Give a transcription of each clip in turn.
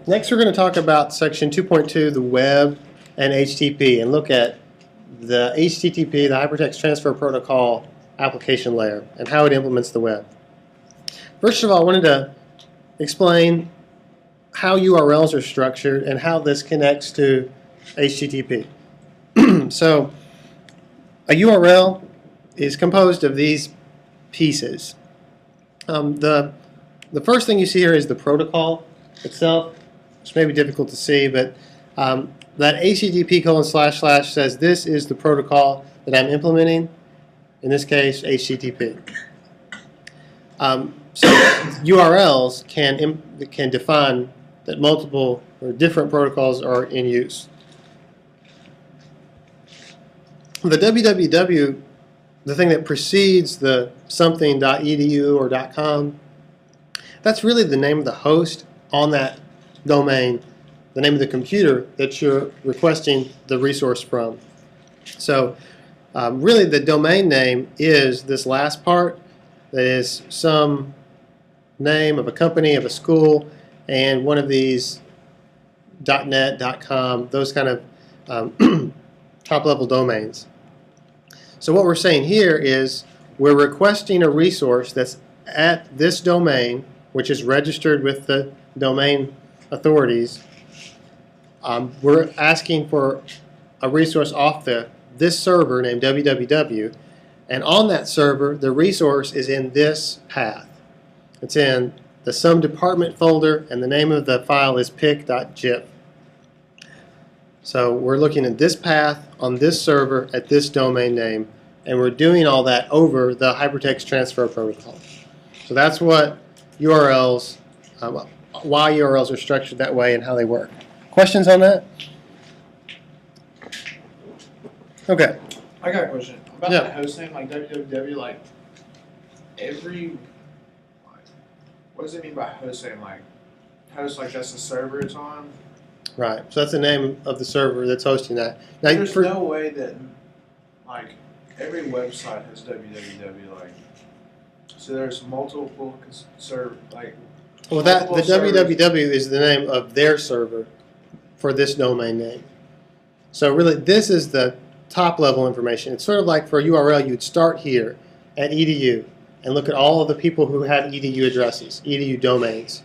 Next, we're going to talk about section 2.2, the web and HTTP, and look at the HTTP, the Hypertext Transfer Protocol application layer, and how it implements the web. First of all, I wanted to explain how URLs are structured and how this connects to HTTP. So, a URL is composed of these pieces. The first thing you see here is the protocol itself, which may be difficult to see, but that HTTP:// says this is the protocol that I'm implementing, in this case HTTP. So URLs can define that multiple or different protocols are in use. The www, the thing that precedes the something.edu or .com, that's really the name of the host on that domain, the name of the computer that you're requesting the resource from. So really the domain name is this last part, that is some name of a company, of a school, and one of these .net, .com, those kind of top-level domains. So what we're saying here is we're requesting a resource that's at this domain, which is registered with the domain authorities. We're asking for a resource off this server named www, and on that server the resource is in this path. It's in the some department folder, and the name of the file is pic.gif. So we're looking at this path on this server at this domain name, and we're doing all that over the Hypertext Transfer Protocol. So that's what URLs, why URLs are structured that way and how they work. Questions on that? Okay. I got a question about Yeah. that host name, like www. Like what does it mean by host name? Like host, like that's the server it's on. Right. So that's the name of the server that's hosting that. Now, There's no way that like every website has www. Like so, there's multiple well, the multiple servers. www is the name of their server for this domain name. So really, this is the top level information. It's sort of like for a URL, you'd start here at edu and look at all of the people who have edu addresses, edu domains.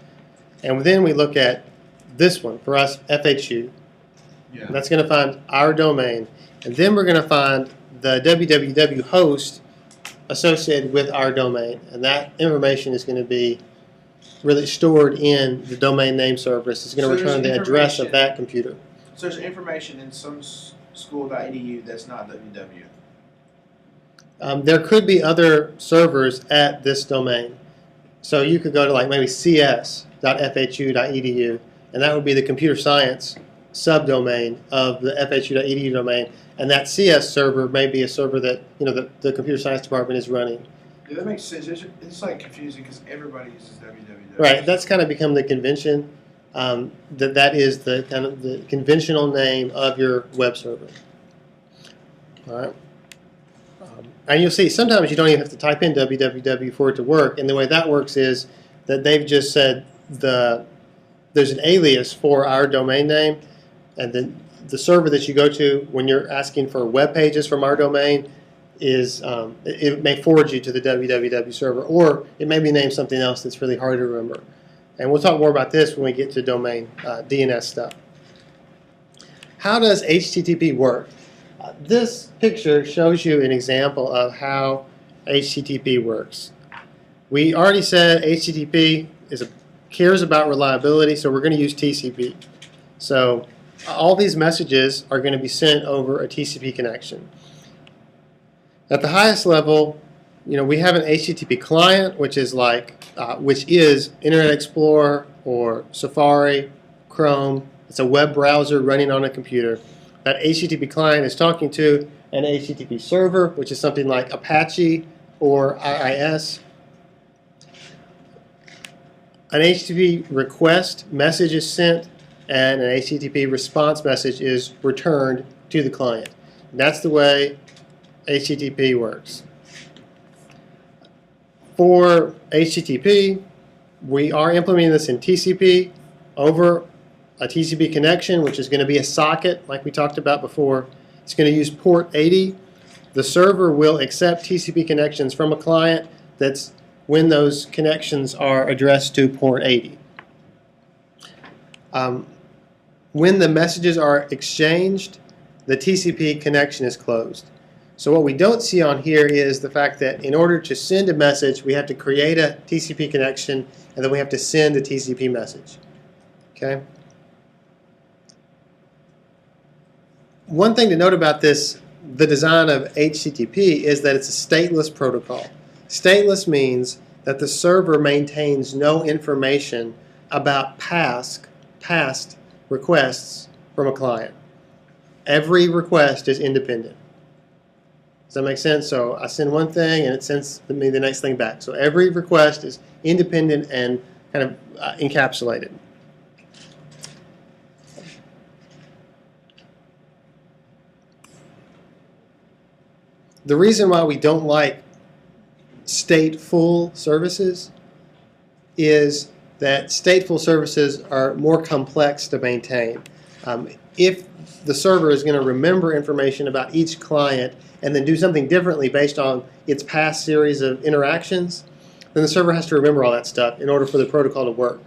And then we look at this one, for us, FHU. Yeah. That's going to find our domain. And then we're going to find the www host associated with our domain. And that information is going to be really stored in the domain name service. It's going to return the address of that computer. So there's information in some school.edu that's not www. There could be other servers at this domain. So you could go to like maybe cs.fhu.edu, and that would be the computer science subdomain of the fhu.edu domain. And that CS server may be a server that the computer science department is running. Yeah, that makes sense. It's like confusing because everybody uses www. Right. That's kind of become the convention. That is the kind of the conventional name of your web server. All right. And you'll see sometimes you don't even have to type in www for it to work. And the way that works is that they've just said there's an alias for our domain name, and then the server that you go to when you're asking for web pages from our domain is it may forward you to the www server, or it may be named something else that's really hard to remember. And we'll talk more about this when we get to domain DNS stuff. How does HTTP work? This picture shows you an example of how HTTP works. We already said HTTP cares about reliability, so we're going to use TCP. So all these messages are going to be sent over a TCP connection. At the highest level, we have an HTTP client, which is Internet Explorer or Safari, Chrome. It's a web browser running on a computer. That HTTP client is talking to an HTTP server, which is something like Apache or IIS. An HTTP request message is sent, and an HTTP response message is returned to the client. And that's the way HTTP works. For HTTP, we are implementing this in TCP over a TCP connection, which is going to be a socket like we talked about before. It's going to use port 80. The server will accept TCP connections from a client that's when those connections are addressed to port 80. When the messages are exchanged, the TCP connection is closed. So what we don't see on here is the fact that in order to send a message, we have to create a TCP connection, and then we have to send a TCP message. Okay? One thing to note about this, the design of HTTP, is that it's a stateless protocol. Stateless means that the server maintains no information about past requests from a client. Every request is independent. Does that make sense? So I send one thing and it sends me the next thing back. So every request is independent and kind of encapsulated. The reason why we don't like stateful services is that stateful services are more complex to maintain. If the server is going to remember information about each client and then do something differently based on its past series of interactions, then the server has to remember all that stuff in order for the protocol to work.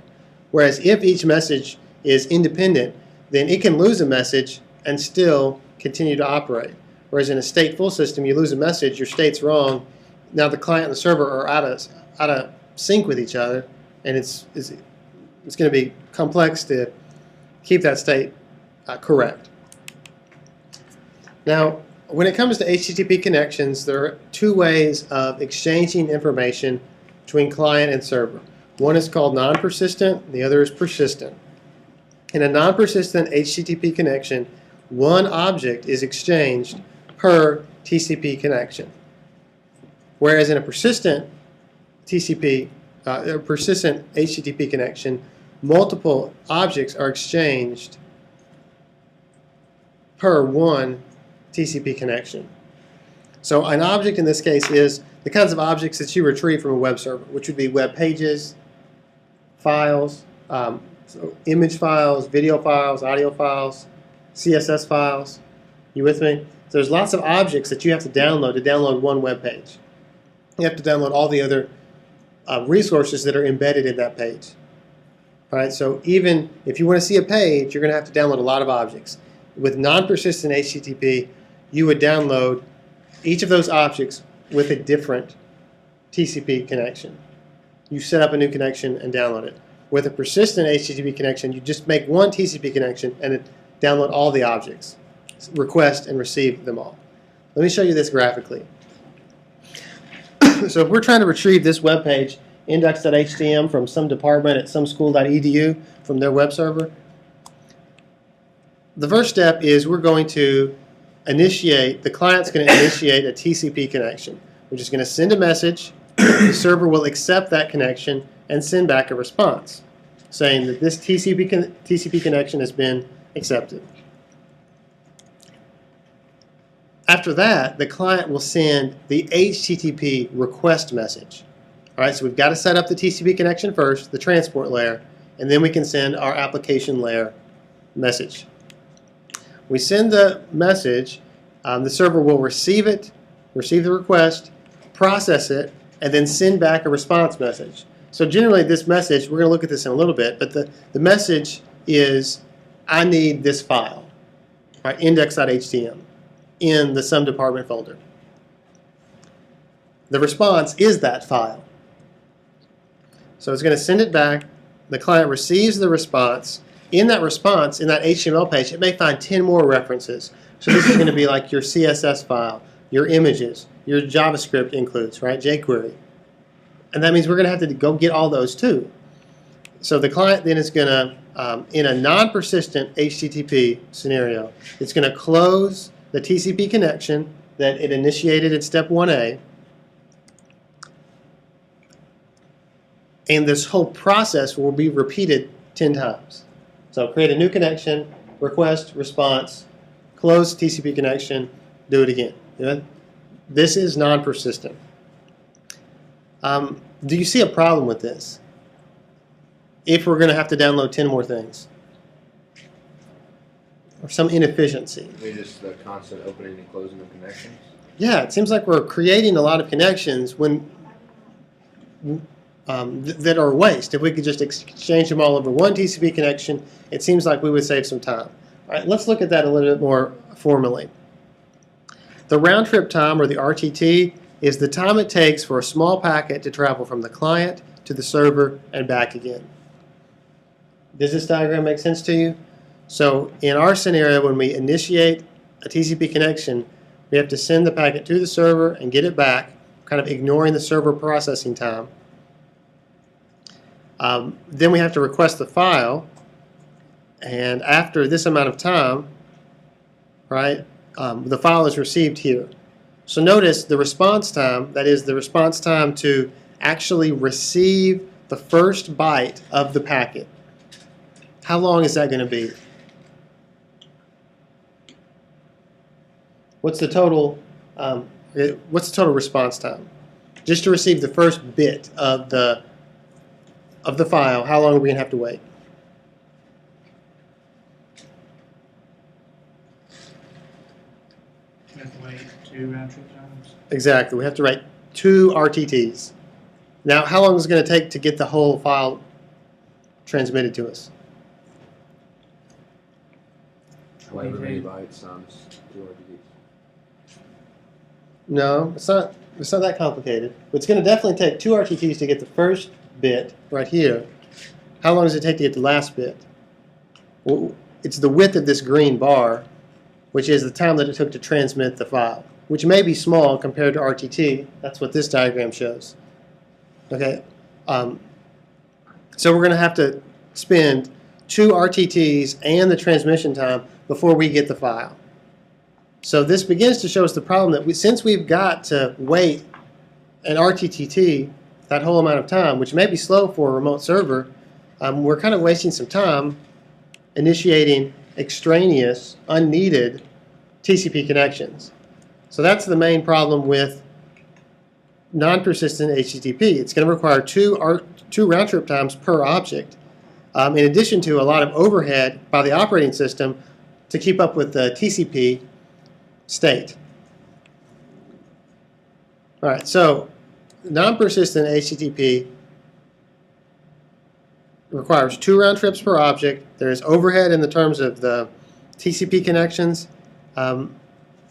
Whereas if each message is independent, then it can lose a message and still continue to operate. Whereas in a stateful system, you lose a message, your state's wrong. Now the client and the server are out of sync with each other, and it's going to be complex to keep that state correct. Now, when it comes to HTTP connections, there are two ways of exchanging information between client and server. One is called non-persistent, the other is persistent. In a non-persistent HTTP connection, one object is exchanged per TCP connection. Whereas in a persistent persistent HTTP connection, multiple objects are exchanged per one TCP connection. So an object in this case is the kinds of objects that you retrieve from a web server, which would be web pages, files, so image files, video files, audio files, CSS files. You with me? So there's lots of objects that you have to download one web page. You have to download all the other resources that are embedded in that page. All right, so even if you want to see a page, you're going to have to download a lot of objects. With non-persistent HTTP, you would download each of those objects with a different TCP connection. You set up a new connection and download it. With a persistent HTTP connection, you just make one TCP connection and download all the objects, request and receive them all. Let me show you this graphically. So if we're trying to retrieve this web page, index.htm, from some department at some school.edu from their web server, the first step is we're going to the client's going to initiate a TCP connection. We're just going to send a message. The server will accept that connection and send back a response saying that this TCP connection has been accepted. After that, the client will send the HTTP request message. All right, so we've got to set up the TCP connection first, the transport layer, and then we can send our application layer message. We send the message, the server will receive the request, process it, and then send back a response message. So generally this message, we're going to look at this in a little bit, but the message is, I need this file, right, index.htm, in the some department folder. The response is that file. So it's going to send it back. The client receives the response. In that response, in that HTML page, it may find 10 more references. So this is going to be like your CSS file, your images, your JavaScript includes, right, jQuery. And that means we're going to have to go get all those too. So the client then is going to, in a non-persistent HTTP scenario, it's going to close the TCP connection that it initiated in step 1A. And this whole process will be repeated 10 times. So create a new connection, request, response, close TCP connection, do it again. This is non-persistent. Do you see a problem with this? If we're going to have to download 10 more things. or some inefficiency. Maybe just the constant opening and closing of connections. Yeah, it seems like we're creating a lot of connections when that are waste. If we could just exchange them all over one TCP connection, it seems like we would save some time. All right, let's look at that a little bit more formally. The round trip time, or the RTT, is the time it takes for a small packet to travel from the client to the server and back again. Does this diagram make sense to you? So in our scenario, when we initiate a TCP connection, we have to send the packet to the server and get it back, kind of ignoring the server processing time. Then we have to request the file, and after this amount of time, right, the file is received here. So notice the response time, that is the response time to actually receive the first byte of the packet. How long is that going to be? What's the total response time? Just to receive the first bit of the file, how long are we going to have to wait? We have to wait 2 round trip times. Exactly. We have to write 2 RTTs. Now, how long is it going to take to get the whole file transmitted to us? However many bytes times 2 RTTs. No, it's not that complicated. But it's going to definitely take 2 RTTs to get the first bit right here. How long does it take to get the last bit? Well, it's the width of this green bar, which is the time that it took to transmit the file, which may be small compared to RTT. That's what this diagram shows. Okay, so we're going to have to spend 2 RTTs and the transmission time before we get the file. So this begins to show us the problem that since we've got to wait an RTTT that whole amount of time, which may be slow for a remote server, we're kind of wasting some time initiating extraneous, unneeded TCP connections. So that's the main problem with non-persistent HTTP. It's going to require 2 round trip times per object, in addition to a lot of overhead by the operating system to keep up with the TCP state. All right, so non-persistent HTTP requires 2 round trips per object. There's overhead in the terms of the TCP connections, and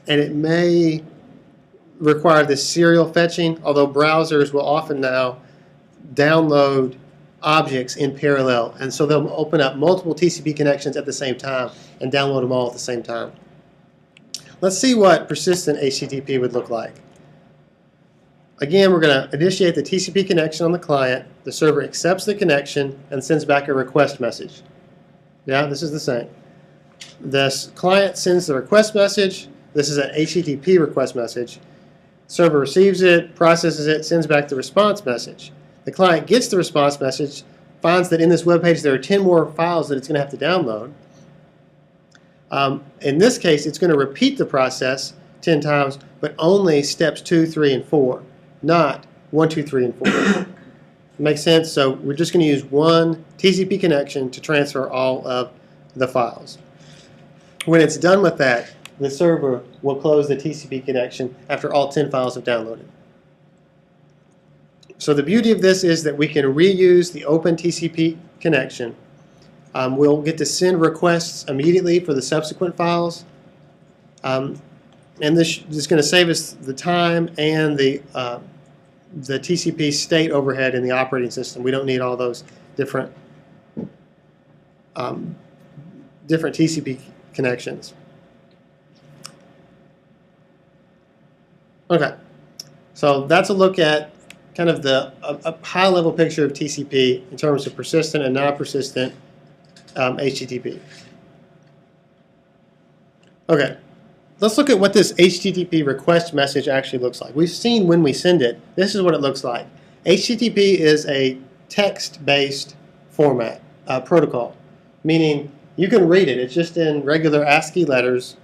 it may require this serial fetching, although browsers will often now download objects in parallel, and so they'll open up multiple TCP connections at the same time and download them all at the same time. Let's see what persistent HTTP would look like. Again, we're going to initiate the TCP connection on the client. The server accepts the connection and sends back a request message. Yeah, this is the same. The client sends the request message. This is an HTTP request message. Server receives it, processes it, sends back the response message. The client gets the response message, finds that in this web page there are 10 more files that it's going to have to download. In this case, it's going to repeat the process 10 times, but only steps 2, 3, and 4, not 1, 2, 3, and 4. Makes sense? So we're just going to use one TCP connection to transfer all of the files. When it's done with that, the server will close the TCP connection after all 10 files have downloaded. So the beauty of this is that we can reuse the open TCP connection. We'll get to send requests immediately for the subsequent files. And this is going to save us the time and the TCP state overhead in the operating system. We don't need all those different TCP connections. Okay, so that's a look at kind of a high-level picture of TCP in terms of persistent and non-persistent HTTP. Okay, let's look at what this HTTP request message actually looks like. We've seen when we send it, this is what it looks like. HTTP is a text-based format, protocol, meaning you can read it. It's just in regular ASCII letters.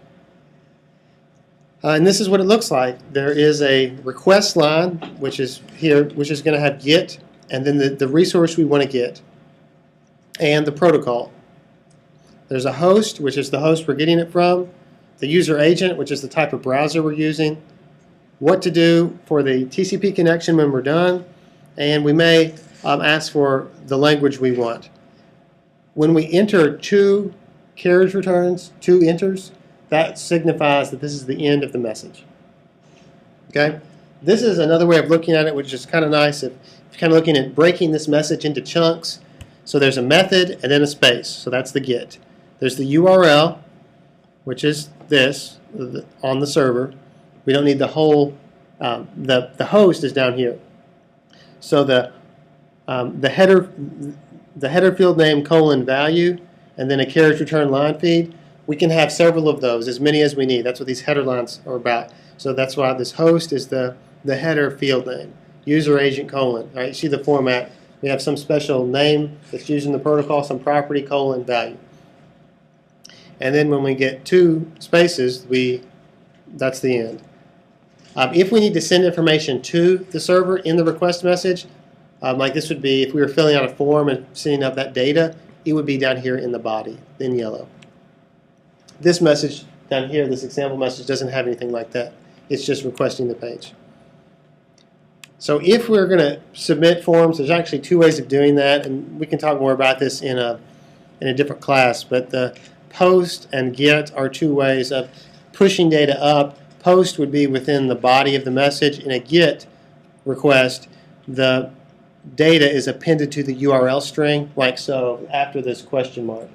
And this is what it looks like. There is a request line, which is here, which is going to have GET, and then the resource we want to get, and the protocol. There's a host, which is the host we're getting it from, the user agent, which is the type of browser we're using, what to do for the TCP connection when we're done, and we may ask for the language we want. When we enter 2 carriage returns, 2 enters, that signifies that this is the end of the message. Okay? This is another way of looking at it, which is kind of nice if you're kind of looking at breaking this message into chunks. So there's a method and then a space. So that's the get. There's the URL, which is this on the server. We don't need the whole. The host is down here. So the header field name : value, and then a carriage return line feed. We can have several of those, as many as we need. That's what these header lines are about. So that's why this host is the header field name, user agent : All right, you see the format. We have some special name that's used in the protocol, some property : value. And then when we get 2 spaces, that's the end. If we need to send information to the server in the request message, like this would be if we were filling out a form and sending out that data, it would be down here in the body, in yellow. This message down here, this example message, doesn't have anything like that. It's just requesting the page. So if we're going to submit forms, there's actually 2 ways of doing that, and we can talk more about this in a different class. But the post and get are 2 ways of pushing data up. Post would be within the body of the message. In a get request, the data is appended to the URL string, like so, after this question mark.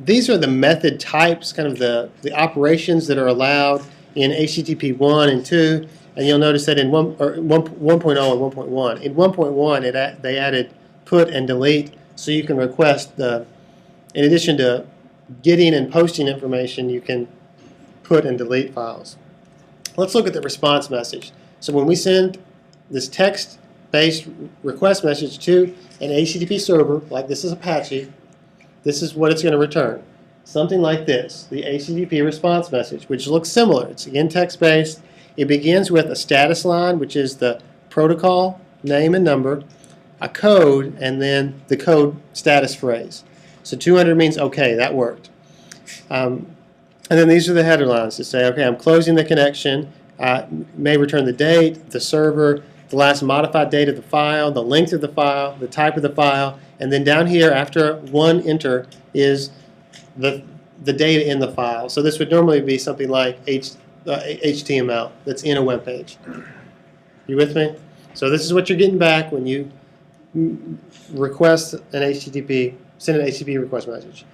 These are the method types, kind of the operations that are allowed in HTTP 1 and 2. And you'll notice that in 1.0 and 1.1. In 1.1, they added put and delete, so you can request in addition to getting and posting information, you can put and delete files. Let's look at the response message. So when we send this text-based request message to an HTTP server, like this is Apache, this is what it's going to return. Something like this, the HTTP response message, which looks similar. It's again text-based. It begins with a status line, which is the protocol name and number, a code, and then the code status phrase. So 200 means okay, that worked. And then these are the header lines to say, okay, I'm closing the connection. May return the date, the server, the last modified date of the file, the length of the file, the type of the file, and then down here after 1 enter is the data in the file. So this would normally be something like HTML that's in a web page. You with me? So this is what you're getting back when you request an HTTP, send an HTTP request message.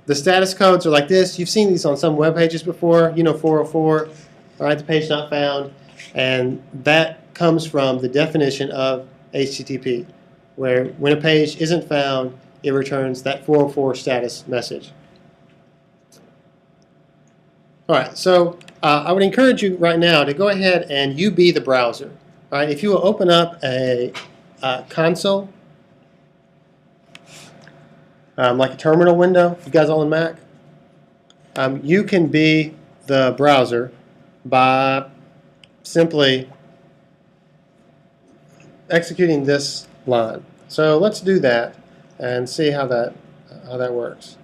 The status codes are like this. You've seen these on some web pages before. You know 404, all right, the page not found. And that comes from the definition of HTTP, where when a page isn't found, it returns that 404 status message. All right, so I would encourage you right now to go ahead and you be the browser. All right, if you will open up a console, like a terminal window, you guys all in Mac, you can be the browser by simply executing this line. So let's do that and see how that works.